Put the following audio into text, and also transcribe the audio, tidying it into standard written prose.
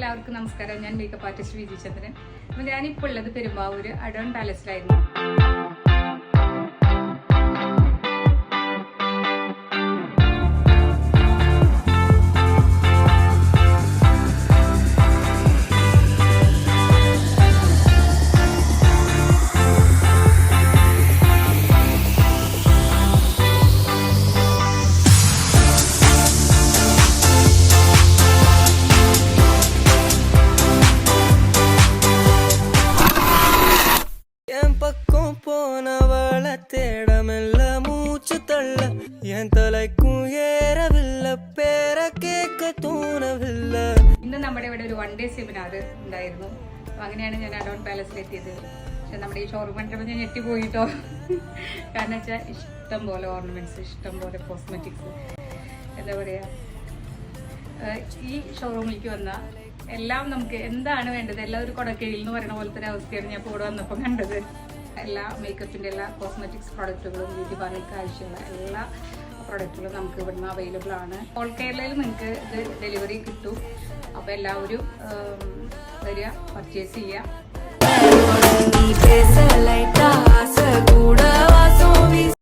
എല്ലാവർക്കും നമസ്കാരം. ഞാൻ മേക്കപ്പ് ആർട്ടിസ്റ്റ് വിജി ചന്ദ്രൻ. അപ്പോൾ ഞാനിപ്പോൾ ഉള്ളത് പെരുമ്പാവൂർ അഡോൺ പാലസിലായിരുന്നു. ഇന്ന് നമ്മുടെ ഇവിടെ ഒരു 1 ഡേ സെമിനാർ ഉണ്ടായിരുന്നു. അപ്പോൾ അങ്ങനെയാണ് ഞാൻ അഡോൺ പാലസിലെത്തിയത്. പക്ഷെ നമ്മുടെ ഈ ഷോറൂം കണ്ടപ്പോൾ ഞാൻ ഞെട്ടിപ്പോയിട്ടോ. കാരണം വെച്ചാൽ ഇഷ്ടം പോലെ ഓർണമെന്റ്സ്, ഇഷ്ടം പോലെ കോസ്മെറ്റിക്സ്, എന്താ പറയുക, ഈ ഷോറൂമിലേക്ക് വന്ന എല്ലാം നമുക്ക് എന്താണ് വേണ്ടത് എല്ലാം ഒരു കൊടക്കയിൽ എന്ന് പറയുന്ന പോലത്തെ ഒരു അവസ്ഥയാണ് ഞാൻ ഇപ്പോൾ ഇവിടെ വന്നപ്പോൾ കണ്ടത്. എല്ലാ മേക്കപ്പിൻ്റെ എല്ലാ കോസ്മെറ്റിക്സ് പ്രോഡക്റ്റുകളും ബ്യൂട്ടി പാർലർക്ക് ആവശ്യമുള്ള എല്ലാ പ്രോഡക്റ്റുകളും നമുക്ക് ഇവിടുന്ന് അവൈലബിൾ ആണ്. ഓൾ കേരളയിൽ നിങ്ങൾക്ക് ഇത് ഡെലിവറി കിട്ടും. അപ്പോൾ എല്ലാവരും വരിക, പർച്ചേസ് ചെയ്യുക.